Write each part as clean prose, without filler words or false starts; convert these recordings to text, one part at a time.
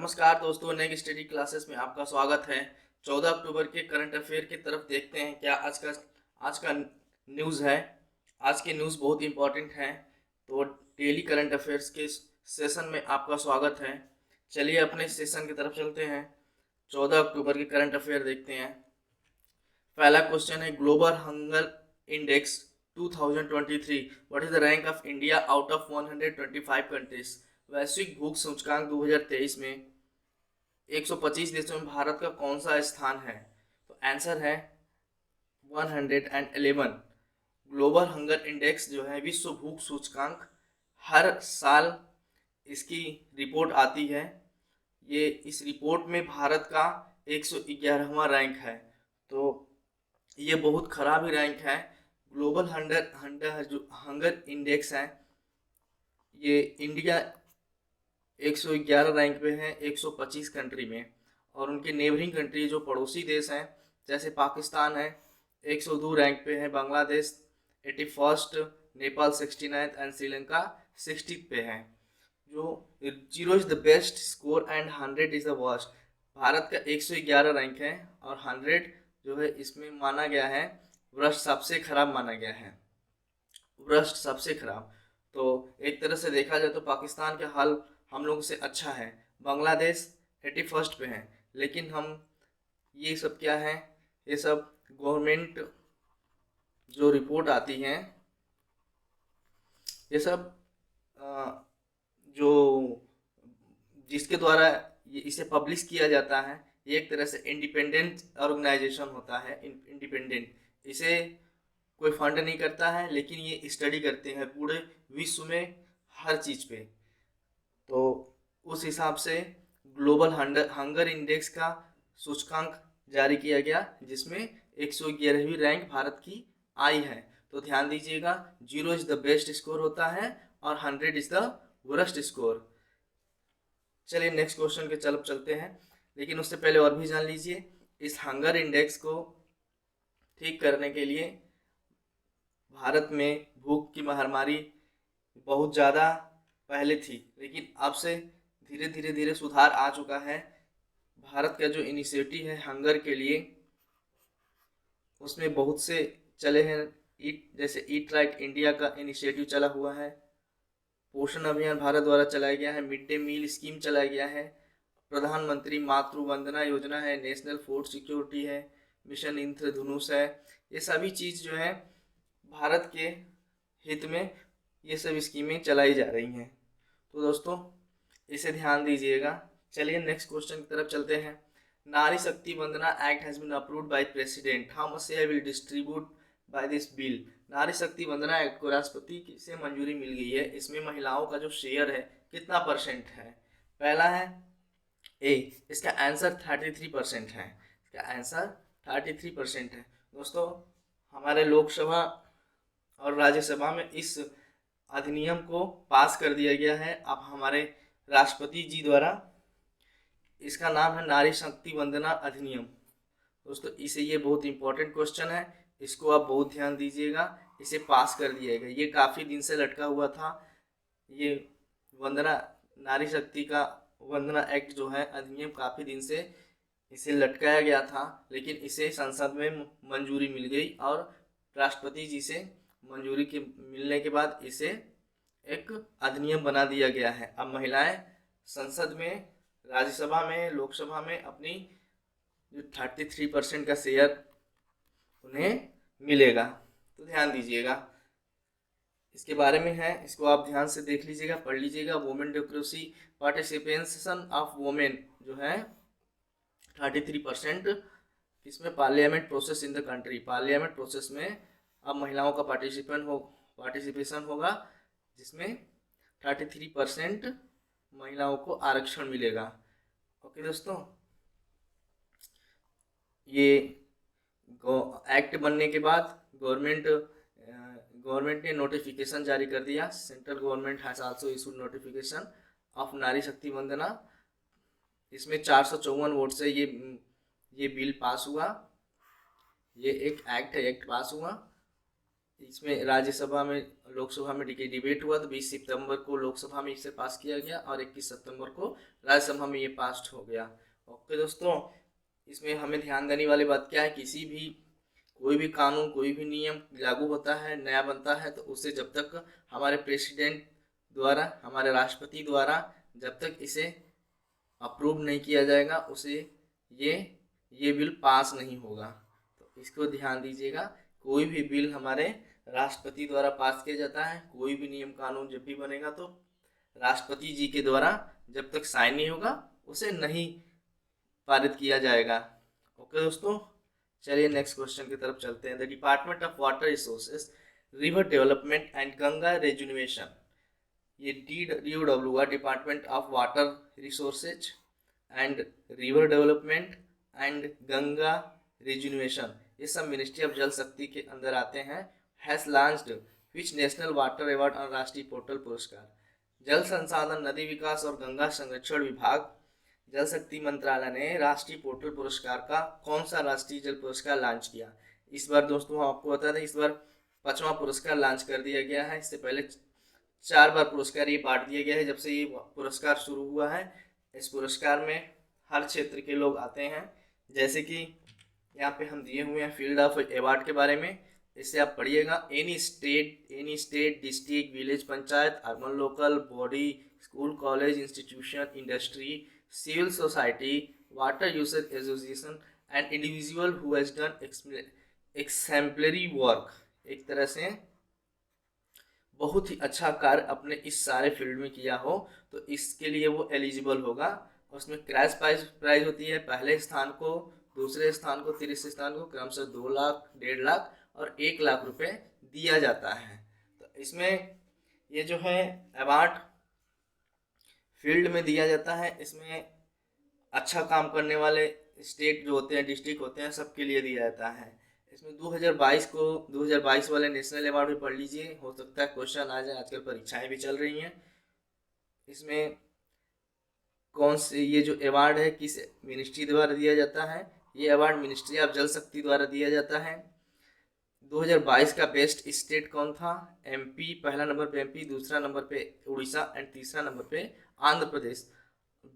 नमस्कार दोस्तों, नेक study classes में आपका स्वागत है। 14 अक्टूबर के करंट अफेयर की तरफ देखते हैं क्या आज का न्यूज़ है। आज के न्यूज़ बहुत इंपॉर्टेंट हैं, तो डेली करंट अफेयर्स के सेशन में आपका स्वागत है। चलिए अपने सेशन की तरफ चलते हैं। 14 अक्टूबर के करंट अफेयर देखते हैं। पहला क्वेश्चन है, global hunger index 2023, what is the rank of India out of 125 countries. वैश्विक भूख सूचकांक 2023 में 125 देशों में भारत का कौन सा स्थान है। तो आंसर है 111। ग्लोबल हंगर इंडेक्स जो है विश्व भूख सूचकांक, हर साल इसकी रिपोर्ट आती है। ये इस रिपोर्ट में भारत का 111वां रैंक है, तो ये बहुत खराब ही रैंक है। ग्लोबल हंगर हंगर जो हंगर इंडेक्स है, ये इंडिया 111 रैंक पे है 125 कंट्री में, और उनके नेबरिंग कंट्री जो पड़ोसी देश हैं जैसे पाकिस्तान है 102 रैंक पे है, Bangladesh 81st, Nepal 69th and Sri Lanka 60th पे है। जो 0 is the best score and 100 is the worst. Bharat का 111 रैंक है और 100 जो है इसमें माना गया है वर्स्ट, सबसे खराब माना गया है, वर्स्ट सबसे खराब। तो एक तरह से देखा जाए तो पाकिस्तान का हाल हम लोगों से अच्छा है। बांग्लादेश 81st पे है, लेकिन हम ये सब क्या है, ये सब गवर्नमेंट जो रिपोर्ट आती हैं, ये सब जो जिसके द्वारा इसे पब्लिश किया जाता है, ये एक तरह से इंडिपेंडेंट ऑर्गेनाइजेशन होता है। इंडिपेंडेंट, इसे कोई फंड नहीं करता है, लेकिन ये स्टडी करते हैं पूरे विश्व में हर चीज़ पे। तो उस हिसाब से ग्लोबल हंगर इंडेक्स का सूचकांक जारी किया गया, जिसमें 111वीं रैंक भारत की आई है। तो ध्यान दीजिएगा, 0 इज द बेस्ट स्कोर होता है और 100 इज द वर्स्ट स्कोर। चलिए नेक्स्ट क्वेश्चन के चलते हैं, लेकिन उससे पहले और भी जान लीजिए, इस हंगर इंडेक्स को ठीक करने के लिए भारत में भूख की महामारी बहुत ज़्यादा पहले थी, लेकिन अब से धीरे धीरे सुधार आ चुका है। भारत का जो इनिशिएटिव है हंगर के लिए, उसमें बहुत से चले हैं। जैसे ईट राइट इंडिया का इनिशिएटिव चला हुआ है, पोषण अभियान भारत द्वारा चलाया गया है, मिड डे मील स्कीम चलाया गया है, प्रधानमंत्री मातृ वंदना योजना है, नेशनल फूड सिक्योरिटी है, मिशन इंद्रधनुष है। ये सभी चीज़ जो है भारत के हित में ये सब स्कीमें चलाई जा रही हैं। तो दोस्तों इसे ध्यान दीजिएगा। चलिए नेक्स्ट क्वेश्चन की तरफ चलते हैं। Nari Shakti Vandana act has been approved by president, how much share will distribute by this bill. Nari Shakti Vandana act को राष्ट्रपति से मंजूरी मिल गई है। इसमें महिलाओं का जो शेयर है कितना परसेंट है। पहला है ए, इसका आंसर 33% है। इसका आंसर 33% है। दोस्तों हमारे लोकसभा और राज्यसभा में इस अधिनियम को पास कर दिया गया है अब हमारे राष्ट्रपति जी द्वारा। इसका नाम है नारी शक्ति वंदना अधिनियम। दोस्तों इसे ये बहुत इंपॉर्टेंट क्वेश्चन है, इसको आप बहुत ध्यान दीजिएगा। इसे पास कर दिया गया, ये काफ़ी दिन से लटका हुआ था। ये वंदना नारी शक्ति का वंदना एक्ट जो है अधिनियम काफ़ी दिन से इसे लटकाया गया था, लेकिन इसे संसद में मंजूरी मिल गई और राष्ट्रपति जी से मंजूरी के मिलने के बाद इसे एक अधिनियम बना दिया गया है। अब महिलाएं संसद में, राज्यसभा में, लोकसभा में अपनी जो 33% का शेयर उन्हें मिलेगा। तो ध्यान दीजिएगा, इसके बारे में है, इसको आप ध्यान से देख लीजिएगा, पढ़ लीजिएगा। Women democracy participation of women जो है 33%, इसमें parliament process in the country, parliament process में अब महिलाओं का पार्टिसिपेशन होगा, जिसमें 33% महिलाओं को आरक्षण मिलेगा। ओके दोस्तों, ये एक्ट बनने के बाद गवर्नमेंट ने नोटिफिकेशन जारी कर दिया। Central government has also issued notification of Nari Shakti वंदना। इसमें 454 वोट से ये बिल पास हुआ, ये एक एक्ट पास हुआ। इसमें राज्यसभा में, लोकसभा में डिबेट हुआ तो 20 सितंबर को लोकसभा में इसे पास किया गया और 21 सितंबर को राज्यसभा में ये पास हो गया। ओके दोस्तों, इसमें हमें ध्यान देने वाली बात क्या है, किसी भी कोई भी कानून, कोई भी नियम लागू होता है, नया बनता है, तो उसे जब तक हमारे प्रेसिडेंट द्वारा, हमारे राष्ट्रपति द्वारा जब तक इसे अप्रूव नहीं किया जाएगा, उसे ये बिल पास नहीं होगा। तो इसको ध्यान दीजिएगा, कोई भी बिल हमारे राष्ट्रपति द्वारा पास किया जाता है, कोई भी नियम कानून जब भी बनेगा तो राष्ट्रपति जी के द्वारा जब तक साइन नहीं होगा उसे नहीं पारित किया जाएगा। ओके दोस्तों, चलिए नेक्स्ट क्वेश्चन की तरफ चलते हैं। The department of water resources, river development and Ganga rejuvenation, ये DOW department of water resources and river development and Ganga rejuvenation, ये सब मिनिस्ट्री ऑफ जल शक्ति के अंदर आते हैं। Has launched which national water award और राष्ट्रीय पोर्टल पुरस्कार, जल संसाधन, नदी विकास और गंगा संरक्षण विभाग, जल शक्ति मंत्रालय ने राष्ट्रीय पोर्टल पुरस्कार का कौन सा राष्ट्रीय जल पुरस्कार लॉन्च किया। इस बार दोस्तों हम आपको बता दें, इस बार 5वां पुरस्कार लॉन्च कर दिया गया है। इससे पहले 4 बार पुरस्कार ये बांट दिया गया है जब से ये पुरस्कार शुरू हुआ है। इस पुरस्कार में हर क्षेत्र के लोग आते हैं, जैसे कि यहाँ पे हम दिए हुए हैं फील्ड ऑफ अवार्ड के बारे में, इससे आप पढ़िएगा। Any state, district, village panchayat, urban local body, school, college, institution, industry, civil society, water user association and individual who has done exemplary work, एक तरह से बहुत ही अच्छा कार्य अपने इस सारे फील्ड में किया हो, तो इसके लिए वो एलिजिबल होगा। उसमें क्रैश प्राइज होती है, पहले स्थान को, दूसरे स्थान को, तीसरे स्थान को क्रमशः 2 लाख, 1.5 लाख और 1 लाख रुपए दिया जाता है। तो इसमें ये जो है अवार्ड फील्ड में दिया जाता है, इसमें अच्छा काम करने वाले स्टेट जो होते हैं, डिस्ट्रिक्ट होते हैं, सबके लिए दिया जाता है। इसमें 2022 वाले नेशनल अवार्ड भी पढ़ लीजिए, हो सकता है क्वेश्चन आ जाए, आजकल परीक्षाएं भी चल रही हैं। इसमें कौन से ये जो अवार्ड है किस मिनिस्ट्री द्वारा दिया जाता है, ये अवार्ड मिनिस्ट्री ऑफ जल शक्ति द्वारा दिया जाता है। 2022 का बेस्ट स्टेट कौन था, MP, पहला नंबर पे MP, दूसरा नंबर पे उड़ीसा एंड तीसरा नंबर पे आंध्र प्रदेश।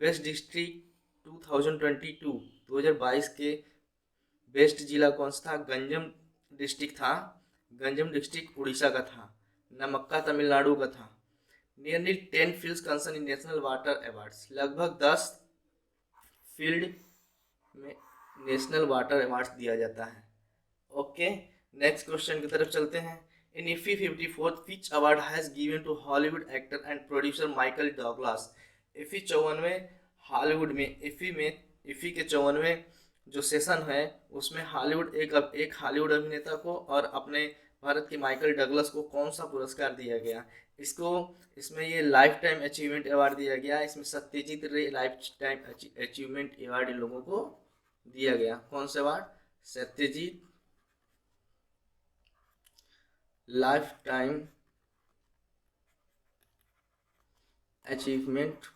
बेस्ट डिस्ट्रिक्ट 2022 के बेस्ट जिला कौन सा था, गंजम डिस्ट्रिक्ट था, गंजम डिस्ट्रिक्ट उड़ीसा का था, नमक्का तमिलनाडु का था। Nearly 10 fields concern in national water awards, लगभग 10 फील्ड में नेशनल वाटर अवार्ड्स दिया जाता है। ओके, नेक्स्ट क्वेश्चन की तरफ चलते हैं। In IFFI 54 which award has given to Hollywood actor and producer Michael Douglas, IFFI 54 Hollywood में, इफी के 54 जो सेशन है उसमें हॉलीवुड एक हॉलीवुड अभिनेता को और अपने भारत के माइकल डगलस को कौन सा पुरस्कार दिया गया, इसमें ये लाइफ टाइम अचीवमेंट अवार्ड दिया गया। इसमें सत्यजीत रे life time achievement award in लोगों को दिया गया। कौन सा award, Satyajit life time achievement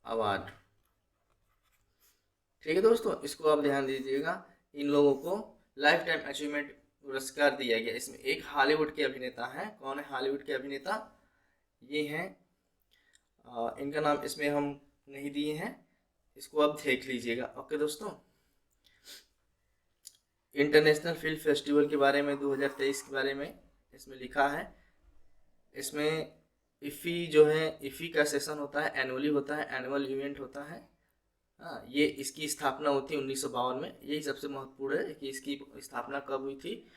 award. ठीक है दोस्तों, इसको आप ध्यान दीजिएगा, इन लोगों को लाइफ टाइम अचीवमेंट पुरस्कार दिया गया। इसमें एक हॉलीवुड के अभिनेता हैं, कौन है हॉलीवुड के अभिनेता, ये हैं, इनका नाम इसमें हम नहीं दिए हैं, इसको आप देख लीजिएगा। ओके दोस्तों, इंटरनेशनल फिल्म फेस्टिवल के बारे में 2023 के बारे में इसमें लिखा है। इसमें इफ़ी जो है, इफ़ी का सेशन होता है, एनुअली होता है, एनुअल इवेंट होता है। हाँ, ये इसकी स्थापना हुई थी 1952 में। यही सबसे महत्वपूर्ण है कि इसकी स्थापना कब हुई थी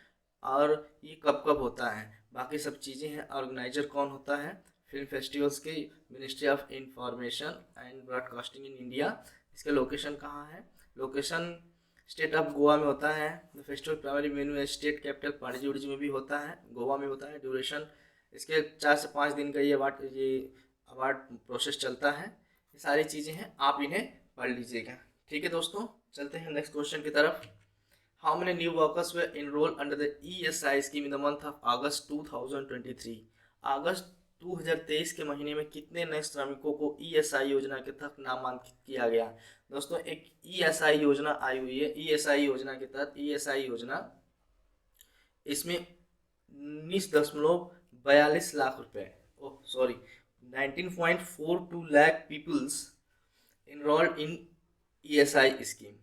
और ये कब कब होता है। बाकी सब चीज़ें हैं। ऑर्गेनाइजर कौन होता है फिल्म फेस्टिवल्स के, ministry of information and broadcasting in India. इसका लोकेशन कहाँ है, लोकेशन स्टेट ऑफ गोवा में होता है। द फेस्टिवल प्राइमरी वेन्यू है स्टेट कैपिटल पणजी उड़जी में भी होता है, गोवा में होता है। ड्यूरेशन इसके 4 से 5 दिन का ये अवार्ड प्रोसेस चलता है। ये सारी चीज़ें हैं, आप इन्हें पढ़ लीजिएगा। ठीक है दोस्तों, चलते हैं नेक्स्ट क्वेश्चन की तरफ। How many new workers were enrol under the ESI scheme in the month of August 2023। अगस्त 2023 के महीने में कितने नए श्रमिकों को ESI योजना के तहत नामांकित किया गया। दोस्तों, एक ESI योजना आई हुई है। ESI योजना के तहत, ESI योजना इसमें 19.42 लाख रुपए, oh sorry, 19.42 lakh peoples enrolled in ESI scheme.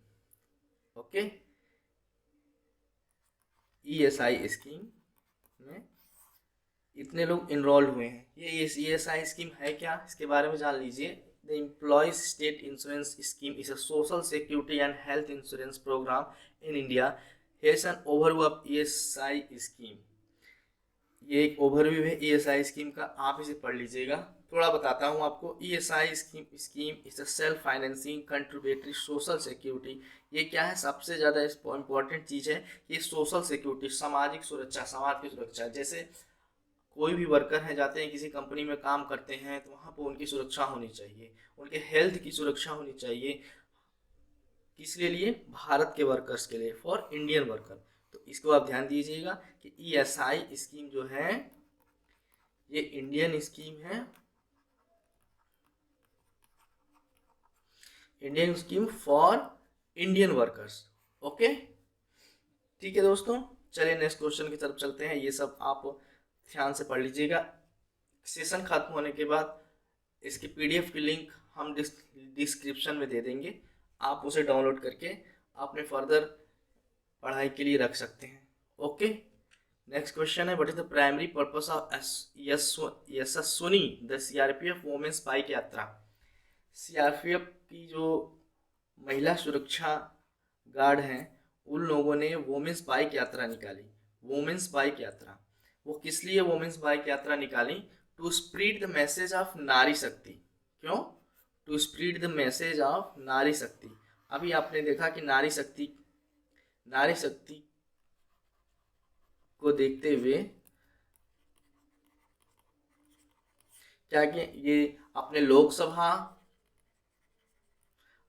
Okay, ESI scheme में इतने लोग इनरोल्ड हुए हैं। ये ESI स्कीम है क्या, इसके बारे में जान लीजिए। The employees state insurance scheme is a social security and health insurance programme in India. Here's an overview of ESI scheme. ये एक ओवरव्यू है ESI स्कीम का, आप इसे पढ़ लीजिएगा। थोड़ा बताता हूँ आपको। ESI scheme is a self financing contributory social security. ये क्या है, सबसे ज़्यादा इम्पोर्टेंट चीज़ है, ये सोशल सिक्योरिटी, सामाजिक सुरक्षा, समाज की सुरक्षा। जैसे कोई भी वर्कर है, जाते हैं किसी कंपनी में काम करते हैं, तो वहाँ पर उनकी सुरक्षा होनी चाहिए, उनके हेल्थ की सुरक्षा होनी चाहिए। किस लिए? भारत के वर्कर्स के लिए, फॉर इंडियन वर्कर। तो इसको आप ध्यान दीजिएगा कि ESI स्कीम जो है ये इंडियन स्कीम है, Indian scheme for Indian workers. Okay, ठीक है दोस्तों, चलिए नेक्स्ट क्वेश्चन की तरफ चलते हैं। ये सब आप ध्यान से पढ़ लीजिएगा। सेशन खत्म होने के बाद इसकी PDF की लिंक हम डिस्क्रिप्शन में दे देंगे, आप उसे डाउनलोड करके अपने फर्दर पढ़ाई के लिए रख सकते हैं। ओके, नेक्स्ट क्वेश्चन है, what is the primary purpose of Yashaswini the CRPF women's bike Yatra. CRPF की जो महिला सुरक्षा गार्ड हैं, उन लोगों ने वुमेन्स बाइक यात्रा निकाली। वुमेन्स बाइक यात्रा, वो किस लिए वुमेन्स बाइक यात्रा निकाली? To spread the message of Nari Shakti. क्यों? To spread the message of Nari Shakti. अभी आपने देखा कि नारी शक्ति को देखते हुए क्या कि ये अपने लोकसभा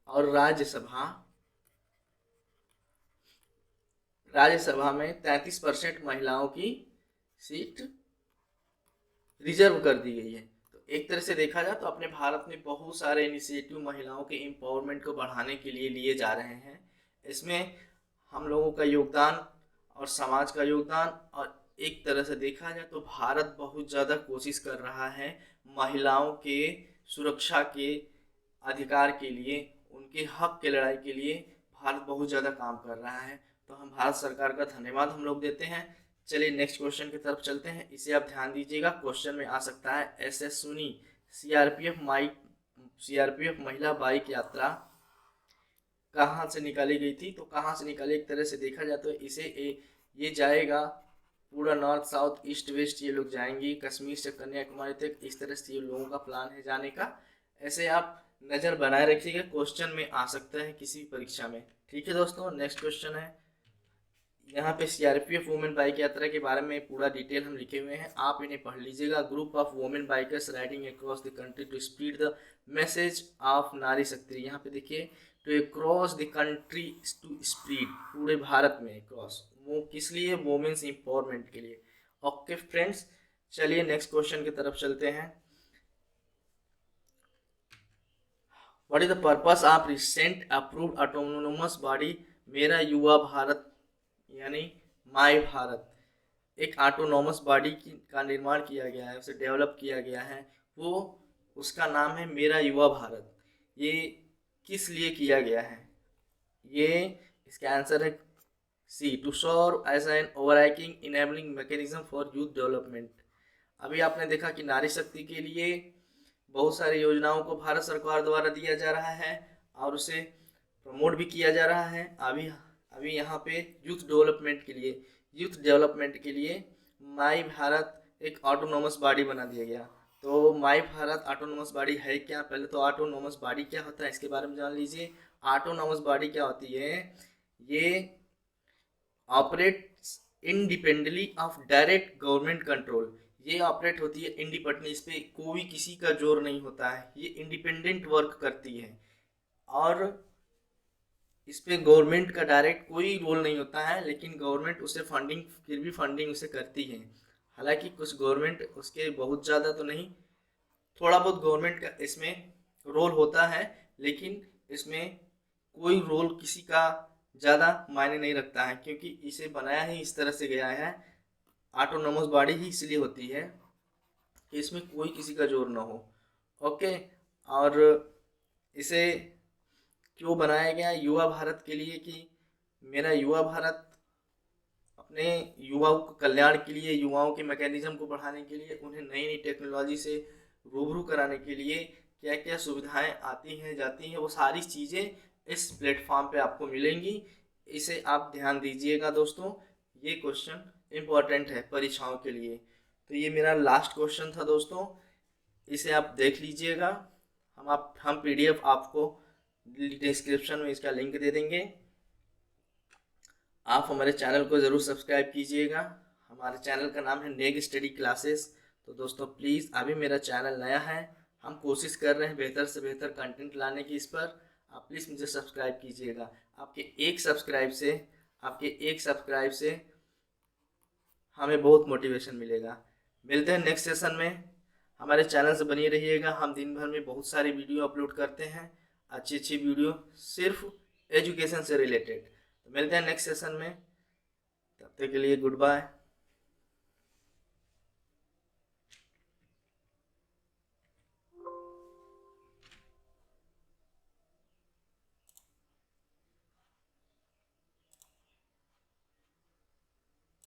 और राज्यसभा में 33% महिलाओं की सीट रिजर्व कर दी गई है। तो एक तरह से देखा जाए तो अपने भारत में बहुत सारे इनिशिएटिव महिलाओं के एम्पावरमेंट को बढ़ाने के लिए जा रहे हैं। इसमें हम लोगों का योगदान और समाज का योगदान, और एक तरह से देखा जाए तो भारत बहुत ज़्यादा कोशिश कर रहा है महिलाओं के सुरक्षा के अधिकार के लिए, उनके हक के लड़ाई के लिए भारत बहुत ज़्यादा काम कर रहा है। तो हम भारत सरकार का धन्यवाद हम लोग देते हैं। चलिए नेक्स्ट क्वेश्चन की तरफ चलते हैं, इसे आप ध्यान दीजिएगा, क्वेश्चन में आ सकता है। यशस्विनी CRPF महिला बाइक यात्रा कहाँ से निकाली गई थी? तो कहाँ से निकाली, एक तरह से देखा जाए तो ये जाएगा पूरा नॉर्थ साउथ ईस्ट वेस्ट, ये लोग जाएंगे कश्मीर से कन्याकुमारी तक। इस तरह से ये लोगों का प्लान है जाने का। ऐसे आप नज़र बनाए रखिएगा, क्वेश्चन में आ सकता है किसी भी परीक्षा में। ठीक है दोस्तों, नेक्स्ट क्वेश्चन है, यहाँ पे CRPF वुमेन बाइक यात्रा के बारे में पूरा डिटेल हम लिखे हुए हैं, आप इन्हें पढ़ लीजिएगा। Group of women bikers riding across the country to spread the message of Nari Shakti. यहाँ पे देखिए, to across the country to spread, पूरे भारत में क्रॉस, वो किस लिए? वुमेन्स एम्पावरमेंट के लिए। ओके फ्रेंड्स, चलिए नेक्स्ट क्वेश्चन की तरफ चलते हैं। What is the purpose of recent approved autonomous body मेरा युवा भारत, यानी माय भारत? एक ऑटोनोमस बॉडी का निर्माण किया गया है, उसे डेवलप किया गया है, वो उसका नाम है मेरा युवा भारत। ये किस लिए किया गया है? ये इसका आंसर है C, to serve as an overarching enabling mechanism for youth development. अभी आपने देखा कि नारी शक्ति के लिए बहुत सारी योजनाओं को भारत सरकार द्वारा दिया जा रहा है और उसे प्रमोट भी किया जा रहा है। अभी यहाँ पे यूथ डेवलपमेंट के लिए माई भारत एक ऑटोनोमस बॉडी बना दिया गया। तो माई भारत ऑटोनोमस बॉडी है क्या? पहले तो ऑटोनोमस बॉडी क्या होता है इसके बारे में जान लीजिए। ऑटोनोमस बॉडी क्या होती है? ये operate independently of direct government control. ये ऑपरेट होती है इंडिपेंडेंटली, इस पर कोई किसी का जोर नहीं होता है, ये इंडिपेंडेंट वर्क करती है और इस पर गवर्नमेंट का डायरेक्ट कोई रोल नहीं होता है, लेकिन गवर्नमेंट उसे फिर भी फंडिंग उसे करती है। हालांकि कुछ गवर्नमेंट उसके बहुत ज़्यादा तो नहीं, थोड़ा बहुत गवर्नमेंट का इसमें रोल होता है, लेकिन इसमें कोई रोल किसी का ज़्यादा मायने नहीं रखता है, क्योंकि इसे बनाया ही इस तरह से गया है, ऑटोनोमस बॉडी ही इसलिए होती है कि इसमें कोई किसी का जोर ना हो। ओके। और इसे क्यों बनाया गया युवा भारत के लिए, कि मेरा युवा भारत अपने युवाओं के कल्याण के लिए, युवाओं के मैकेनिज्म को बढ़ाने के लिए, उन्हें नई नई टेक्नोलॉजी से रूबरू कराने के लिए क्या क्या सुविधाएं आती हैं जाती हैं, वो सारी चीज़ें इस प्लेटफॉर्म पे आपको मिलेंगी। इसे आप ध्यान दीजिएगा दोस्तों, ये क्वेश्चन इम्पोर्टेंट है परीक्षाओं के लिए। तो ये मेरा लास्ट क्वेश्चन था दोस्तों, इसे आप देख लीजिएगा। हम पीडीएफ आपको डिस्क्रिप्शन में इसका लिंक दे देंगे। आप हमारे चैनल को ज़रूर सब्सक्राइब कीजिएगा। हमारे चैनल का नाम है नेग स्टडी क्लासेस। तो दोस्तों प्लीज़, अभी मेरा चैनल नया है, हम कोशिश कर रहे हैं बेहतर से बेहतर कंटेंट लाने की। इस पर आप प्लीज़ मुझे सब्सक्राइब कीजिएगा। आपके एक सब्सक्राइब से हमें बहुत मोटिवेशन मिलेगा। मिलते हैं नेक्स्ट सेशन में। हमारे चैनल से बनी रहिएगा। हम दिन भर में बहुत सारी वीडियो अपलोड करते हैं, अच्छी अच्छी वीडियो सिर्फ एजुकेशन से रिलेटेड। तो मिलते हैं नेक्स्ट सेशन में, तब तक के लिए गुड बाय।